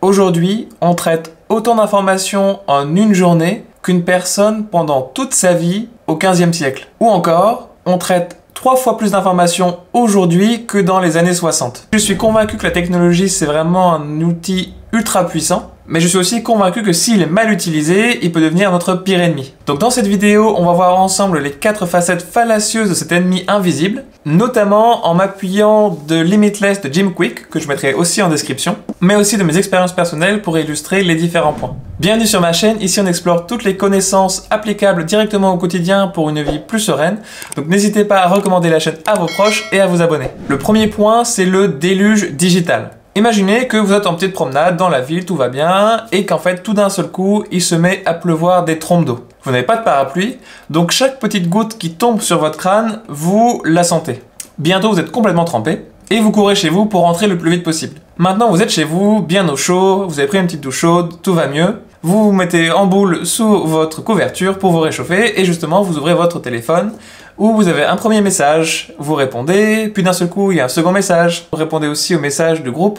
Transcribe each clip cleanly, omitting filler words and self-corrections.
Aujourd'hui, on traite autant d'informations en une journée qu'une personne pendant toute sa vie au XVe siècle. Ou encore, on traite 3 fois plus d'informations aujourd'hui que dans les années 60. Je suis convaincu que la technologie, c'est vraiment un outil ultra puissant, mais je suis aussi convaincu que s'il est mal utilisé, il peut devenir notre pire ennemi. Donc dans cette vidéo, on va voir ensemble les 4 facettes fallacieuses de cet ennemi invisible, notamment en m'appuyant de Limitless de Jim Kwik, que je mettrai aussi en description, mais aussi de mes expériences personnelles pour illustrer les différents points. Bienvenue sur ma chaîne, ici on explore toutes les connaissances applicables directement au quotidien pour une vie plus sereine, donc n'hésitez pas à recommander la chaîne à vos proches et à vous abonner. Le premier point, c'est le déluge digital. Imaginez que vous êtes en petite promenade dans la ville, tout va bien, et qu'en fait, tout d'un seul coup, il se met à pleuvoir des trompes d'eau. Vous n'avez pas de parapluie, donc chaque petite goutte qui tombe sur votre crâne, vous la sentez. Bientôt, vous êtes complètement trempé, et vous courez chez vous pour rentrer le plus vite possible. Maintenant, vous êtes chez vous, bien au chaud, vous avez pris une petite douche chaude, tout va mieux. Vous vous mettez en boule sous votre couverture pour vous réchauffer, et justement, vous ouvrez votre téléphone, où vous avez un premier message, vous répondez, puis d'un seul coup, il y a un second message. Vous répondez aussi au message du groupe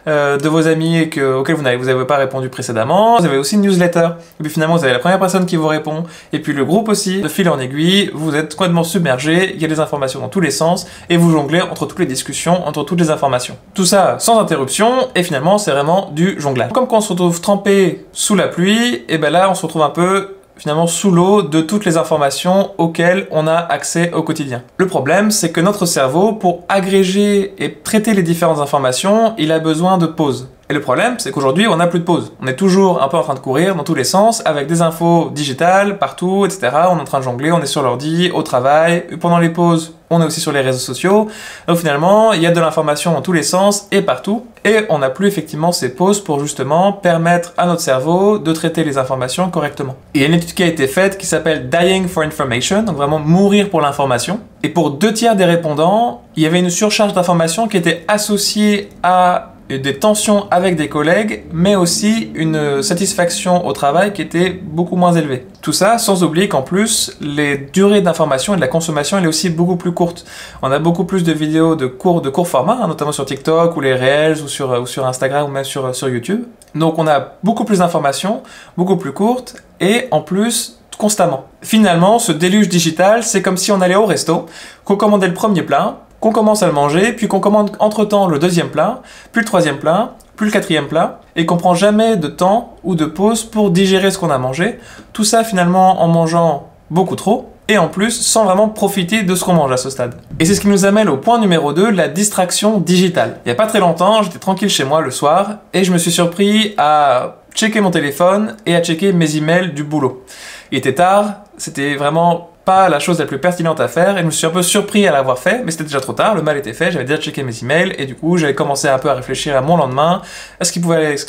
de vos amis auquel vous n'avez pas répondu précédemment. Vous avez aussi une newsletter. Et puis finalement, vous avez la première personne qui vous répond, et puis le groupe aussi. De fil en aiguille, vous êtes complètement submergé, il y a des informations dans tous les sens, et vous jonglez entre toutes les discussions, entre toutes les informations. Tout ça sans interruption, et finalement, c'est vraiment du jonglage. Comme quand on se retrouve trempé sous la pluie, et ben là, on se retrouve un peu finalement sous l'eau de toutes les informations auxquelles on a accès au quotidien. Le problème, c'est que notre cerveau, pour agréger et traiter les différentes informations, il a besoin de pauses. Et le problème, c'est qu'aujourd'hui, on n'a plus de pause. On est toujours un peu en train de courir dans tous les sens, avec des infos digitales, partout, etc. On est en train de jongler, on est sur l'ordi, au travail, pendant les pauses, on est aussi sur les réseaux sociaux. Donc finalement, il y a de l'information dans tous les sens et partout. Et on n'a plus effectivement ces pauses pour justement permettre à notre cerveau de traiter les informations correctement. Il y a une étude qui a été faite qui s'appelle Dying for Information, donc vraiment mourir pour l'information. Et pour 2 tiers des répondants, il y avait une surcharge d'informations qui était associée à des tensions avec des collègues, mais aussi une satisfaction au travail qui était beaucoup moins élevée. Tout ça sans oublier qu'en plus, les durées d'information et de la consommation, elle est aussi beaucoup plus courte. On a beaucoup plus de vidéos de court format, hein, notamment sur TikTok ou les Reels ou sur Instagram ou même sur YouTube. Donc on a beaucoup plus d'informations, beaucoup plus courtes et en plus constamment. Finalement, ce déluge digital, c'est comme si on allait au resto, qu'on commandait le premier plat, qu'on commence à le manger, puis qu'on commande entre-temps le 2e plat, puis le 3e plat, puis le 4e plat, et qu'on prend jamais de temps ou de pause pour digérer ce qu'on a mangé. Tout ça finalement en mangeant beaucoup trop, et en plus sans vraiment profiter de ce qu'on mange à ce stade. Et c'est ce qui nous amène au point numéro 2, la distraction digitale. Il n'y a pas très longtemps, j'étais tranquille chez moi le soir, et je me suis surpris à checker mon téléphone et à checker mes emails du boulot. Il était tard, c'était vraiment pas la chose la plus pertinente à faire, et je me suis un peu surpris à l'avoir fait, mais c'était déjà trop tard, le mal était fait, j'avais déjà checké mes emails, et du coup j'avais commencé un peu à réfléchir à mon lendemain, à ce qui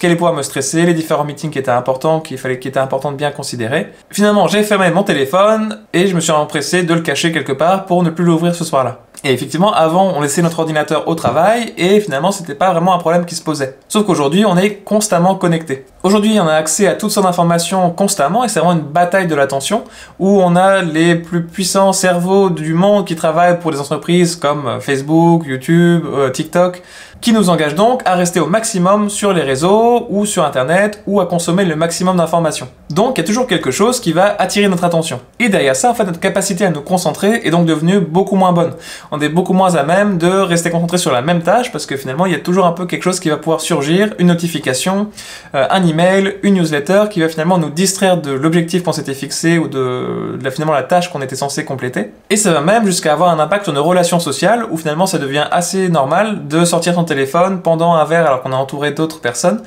allait pouvoir me stresser, les différents meetings qui étaient importants, qui étaient importants de bien considérer. Finalement, j'ai fermé mon téléphone, et je me suis empressé de le cacher quelque part pour ne plus l'ouvrir ce soir-là. Et effectivement, avant, on laissait notre ordinateur au travail, et finalement, c'était pas vraiment un problème qui se posait. Sauf qu'aujourd'hui, on est constamment connecté. Aujourd'hui, on a accès à toutes sortes d'informations constamment, et c'est vraiment une bataille de l'attention, où on a les plus puissants cerveaux du monde qui travaillent pour des entreprises comme Facebook, YouTube, TikTok, qui nous engagent donc à rester au maximum sur les réseaux, ou sur Internet, ou à consommer le maximum d'informations. Donc, il y a toujours quelque chose qui va attirer notre attention. Et derrière ça, en fait, notre capacité à nous concentrer est donc devenue beaucoup moins bonne. On est beaucoup moins à même de rester concentré sur la même tâche, parce que finalement, il y a toujours un peu quelque chose qui va pouvoir surgir, une notification, un email, une newsletter, qui va finalement nous distraire de l'objectif qu'on s'était fixé, ou finalement la tâche qu'on était censé compléter. Et ça va même jusqu'à avoir un impact sur nos relations sociales, où finalement ça devient assez normal de sortir son téléphone pendant un verre alors qu'on est entouré d'autres personnes,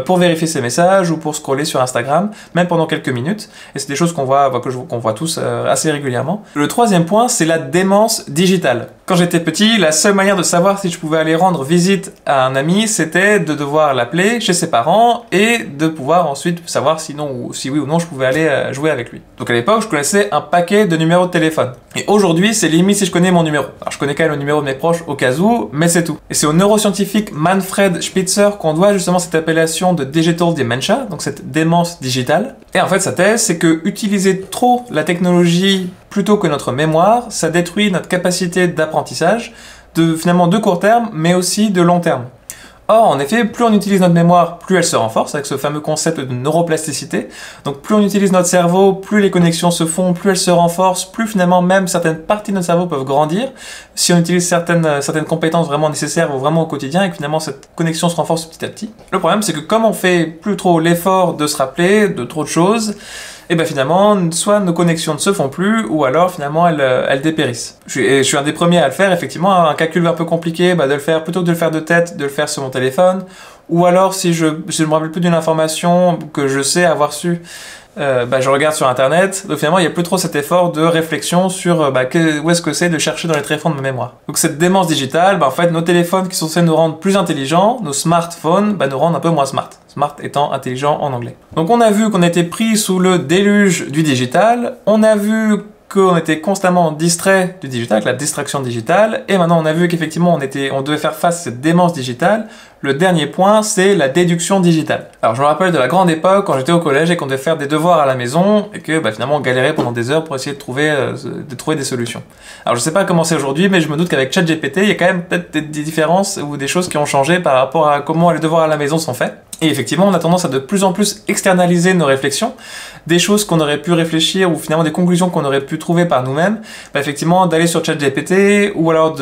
pour vérifier ses messages, ou pour scroller sur Instagram, même pendant quelques minutes. Et c'est des choses qu'on voit tous assez régulièrement. Le 3e point, c'est la démence digitale. Quand j'étais petit, la seule manière de savoir si je pouvais aller rendre visite à un ami, c'était de devoir l'appeler chez ses parents et de pouvoir ensuite savoir si oui ou non je pouvais aller jouer avec lui. Donc à l'époque, je connaissais un paquet de numéros de téléphone. Et aujourd'hui, c'est limite si je connais mon numéro. Alors je connais quand même le numéro de mes proches au cas où, mais c'est tout. Et c'est au neuroscientifique Manfred Spitzer qu'on doit justement cette appellation de digital dementia, donc cette démence digitale. Et en fait, sa thèse, c'est que utiliser trop la technologie plutôt que notre mémoire, ça détruit notre capacité d'apprentissage, finalement de court terme, mais aussi de long terme. Or, en effet, plus on utilise notre mémoire, plus elle se renforce, avec ce fameux concept de neuroplasticité. Donc plus on utilise notre cerveau, plus les connexions se font, plus elles se renforcent, plus finalement même certaines parties de notre cerveau peuvent grandir. Si on utilise certaines compétences vraiment nécessaires ou vraiment au quotidien, et que finalement cette connexion se renforce petit à petit. Le problème, c'est que comme on fait plus trop l'effort de se rappeler de trop de choses, et bien finalement, soit nos connexions ne se font plus, ou alors finalement elles dépérissent. Je suis un des premiers à le faire, effectivement, un calcul un peu compliqué, de le faire, plutôt que de le faire de tête, de le faire sur mon téléphone, ou alors si je ne me rappelle plus d'une information que je sais avoir su, je regarde sur internet, donc finalement il n'y a plus trop cet effort de réflexion sur où est-ce que c'est de chercher dans les tréfonds de ma mémoire. Donc cette démence digitale, en fait nos téléphones qui sont censés nous rendre plus intelligents, nos smartphones nous rendent un peu moins smart. Smart étant intelligent en anglais. Donc on a vu qu'on était pris sous le déluge du digital, on a vu qu'on était constamment distrait du digital, avec la distraction digitale, et maintenant on a vu qu'effectivement on devait faire face à cette démence digitale. Le dernier point, c'est la déduction digitale. Alors je me rappelle de la grande époque quand j'étais au collège et qu'on devait faire des devoirs à la maison et que finalement on galérait pendant des heures pour essayer de trouver des solutions. Alors je sais pas comment c'est aujourd'hui, mais je me doute qu'avec ChatGPT, il y a quand même peut-être des différences ou des choses qui ont changé par rapport à comment les devoirs à la maison sont faits. Et effectivement, on a tendance à de plus en plus externaliser nos réflexions, des choses qu'on aurait pu réfléchir ou finalement des conclusions qu'on aurait pu trouver par nous-mêmes, effectivement d'aller sur ChatGPT ou alors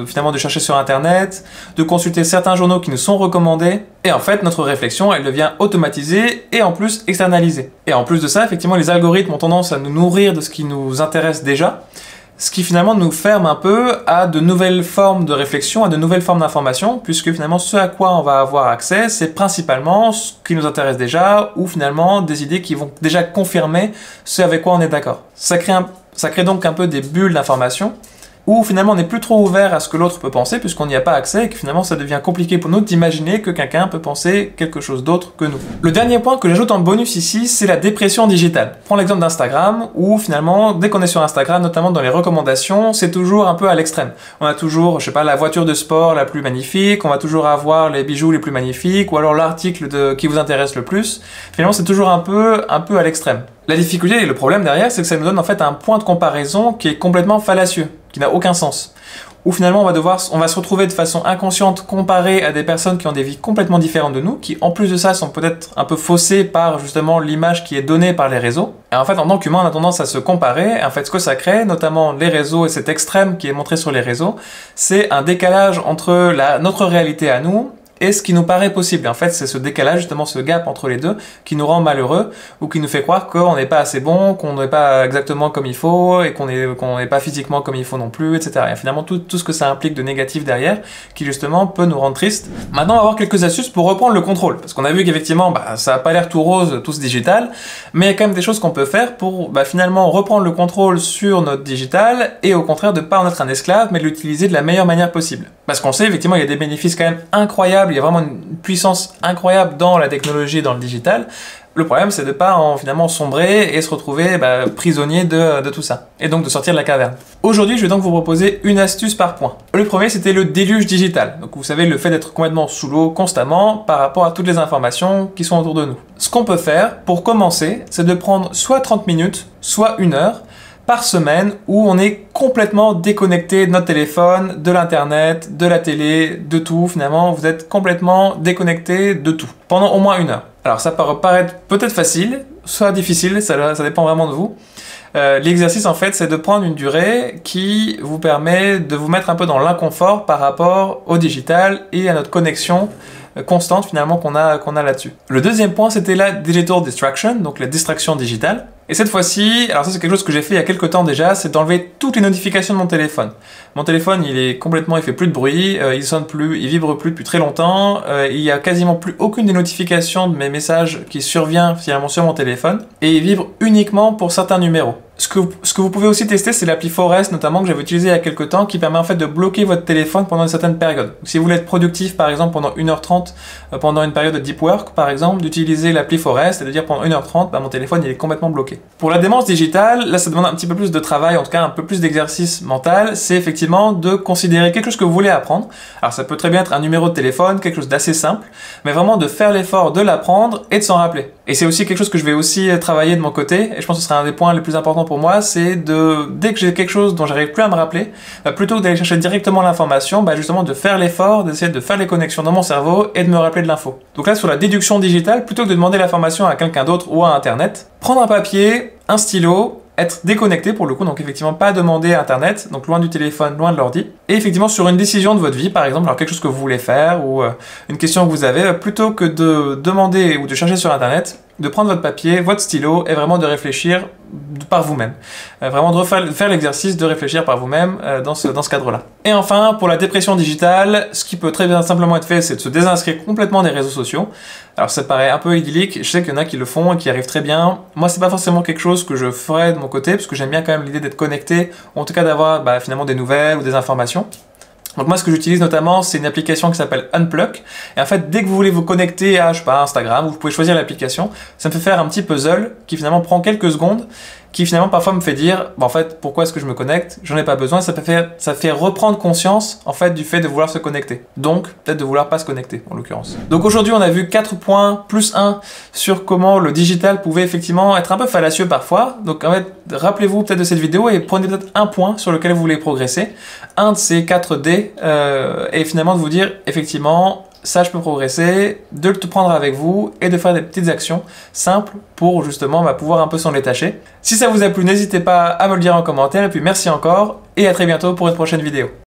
finalement de chercher sur Internet, de consulter certains journaux qui nous sont recommandés. Et en fait, notre réflexion, elle devient automatisée et en plus externalisée. Et en plus de ça, effectivement, les algorithmes ont tendance à nous nourrir de ce qui nous intéresse déjà. Ce qui finalement nous ferme un peu à de nouvelles formes de réflexion, à de nouvelles formes d'information, puisque finalement ce à quoi on va avoir accès, c'est principalement ce qui nous intéresse déjà, ou finalement des idées qui vont déjà confirmer ce avec quoi on est d'accord. Ça crée donc un peu des bulles d'information, où finalement on n'est plus trop ouvert à ce que l'autre peut penser, puisqu'on n'y a pas accès, et que finalement ça devient compliqué pour nous d'imaginer que quelqu'un peut penser quelque chose d'autre que nous. Le dernier point que j'ajoute en bonus ici, c'est la dépression digitale. Prends l'exemple d'Instagram, où finalement, dès qu'on est sur Instagram, notamment dans les recommandations, c'est toujours un peu à l'extrême. On a toujours, je sais pas, la voiture de sport la plus magnifique, on va toujours avoir les bijoux les plus magnifiques, ou alors l'article qui vous intéresse le plus. Finalement, c'est toujours un peu à l'extrême. La difficulté et le problème derrière, c'est que ça nous donne en fait un point de comparaison qui est complètement fallacieux, qui n'a aucun sens. Où finalement on va se retrouver de façon inconsciente comparé à des personnes qui ont des vies complètement différentes de nous, qui en plus de ça sont peut-être un peu faussées par justement l'image qui est donnée par les réseaux. Et en fait en tant qu'humain on a tendance à se comparer, et en fait ce que ça crée, notamment les réseaux et cet extrême qui est montré sur les réseaux, c'est un décalage entre notre réalité à nous et ce qui nous paraît possible. Et en fait, c'est ce décalage, justement ce gap entre les deux, qui nous rend malheureux ou qui nous fait croire qu'on n'est pas assez bon, qu'on n'est pas exactement comme il faut et qu'on n'est pas physiquement comme il faut non plus, etc. Et finalement, tout ce que ça implique de négatif derrière, qui justement peut nous rendre tristes. Maintenant, on va voir quelques astuces pour reprendre le contrôle. Parce qu'on a vu qu'effectivement, ça n'a pas l'air tout rose, tout ce digital, mais il y a quand même des choses qu'on peut faire pour finalement reprendre le contrôle sur notre digital et au contraire de ne pas en être un esclave, mais de l'utiliser de la meilleure manière possible. Parce qu'on sait, effectivement, il y a des bénéfices quand même incroyables, il y a vraiment une puissance incroyable dans la technologie et dans le digital. Le problème, c'est de ne pas finalement sombrer et se retrouver prisonnier de tout ça. Et donc de sortir de la caverne. Aujourd'hui, je vais donc vous proposer une astuce par point. Le premier, c'était le déluge digital. Donc vous savez, le fait d'être complètement sous l'eau constamment par rapport à toutes les informations qui sont autour de nous. Ce qu'on peut faire, pour commencer, c'est de prendre soit 30 minutes, soit 1 heure, par semaine où on est complètement déconnecté de notre téléphone, de l'internet, de la télé, de tout. Finalement, vous êtes complètement déconnecté de tout pendant au moins 1 heure. Alors ça peut paraître peut-être facile, soit difficile, ça dépend vraiment de vous. L'exercice en fait, c'est de prendre une durée qui vous permet de vous mettre un peu dans l'inconfort par rapport au digital et à notre connexion constante finalement qu'on a là-dessus. Le deuxième point, c'était la digital distraction, donc la distraction digitale. Et cette fois-ci, alors ça c'est quelque chose que j'ai fait il y a quelques temps déjà, c'est d'enlever toutes les notifications de mon téléphone. Mon téléphone, il fait plus de bruit, il sonne plus, il vibre plus depuis très longtemps, il y a quasiment plus aucune des notifications de mes messages qui survient finalement sur mon téléphone, et il vibre uniquement pour certains numéros. Ce que vous pouvez aussi tester, c'est l'appli Forest, notamment que j'avais utilisé il y a quelques temps, qui permet en fait de bloquer votre téléphone pendant une certaine période. Donc, si vous voulez être productif, par exemple, pendant 1h30, pendant une période de deep work, par exemple, d'utiliser l'appli Forest et de dire pendant 1h30, mon téléphone il est complètement bloqué. Pour la démence digitale, là ça demande un petit peu plus de travail, en tout cas un peu plus d'exercice mental, c'est effectivement de considérer quelque chose que vous voulez apprendre. Alors ça peut très bien être un numéro de téléphone, quelque chose d'assez simple, mais vraiment de faire l'effort de l'apprendre et de s'en rappeler. Et c'est aussi quelque chose que je vais aussi travailler de mon côté, et je pense que ce sera un des points les plus importants pour moi, c'est dès que j'ai quelque chose dont j'arrive plus à me rappeler, plutôt que d'aller chercher directement l'information, justement de faire l'effort, d'essayer de faire les connexions dans mon cerveau et de me rappeler de l'info. Donc là, sur la déduction digitale, plutôt que de demander l'information à quelqu'un d'autre ou à Internet, prendre un papier, un stylo, être déconnecté pour le coup, donc effectivement pas demander à Internet, donc loin du téléphone, loin de l'ordi, et effectivement sur une décision de votre vie, par exemple, alors quelque chose que vous voulez faire ou une question que vous avez, plutôt que de demander ou de chercher sur Internet, de prendre votre papier, votre stylo et vraiment de réfléchir par vous-même. Vraiment de faire l'exercice de réfléchir par vous-même dans ce cadre-là. Et enfin, pour la dépression digitale, ce qui peut très bien simplement être fait, c'est de se désinscrire complètement des réseaux sociaux. Alors ça paraît un peu idyllique, je sais qu'il y en a qui le font et qui y arrivent très bien. Moi, c'est pas forcément quelque chose que je ferais de mon côté, parce que j'aime bien quand même l'idée d'être connecté, ou en tout cas d'avoir finalement des nouvelles ou des informations. Donc moi, ce que j'utilise notamment, c'est une application qui s'appelle Unplug. Et en fait, dès que vous voulez vous connecter à, je sais pas, Instagram, vous pouvez choisir l'application. Ça me fait faire un petit puzzle qui finalement prend quelques secondes, qui finalement parfois me fait dire, en fait, pourquoi est-ce que je me connecte? J'en ai pas besoin. Ça fait reprendre conscience, en fait, du fait de vouloir se connecter. Donc, peut-être de vouloir pas se connecter, en l'occurrence. Donc aujourd'hui, on a vu 4 points plus 1 sur comment le digital pouvait effectivement être un peu fallacieux parfois. Donc en fait, rappelez-vous peut-être de cette vidéo et prenez peut-être un point sur lequel vous voulez progresser. Un de ces 4 D, et finalement de vous dire, effectivement, ça je peux progresser, de le prendre avec vous et de faire des petites actions simples pour justement pouvoir un peu s'en détacher. Si ça vous a plu, n'hésitez pas à me le dire en commentaire et puis merci encore et à très bientôt pour une prochaine vidéo.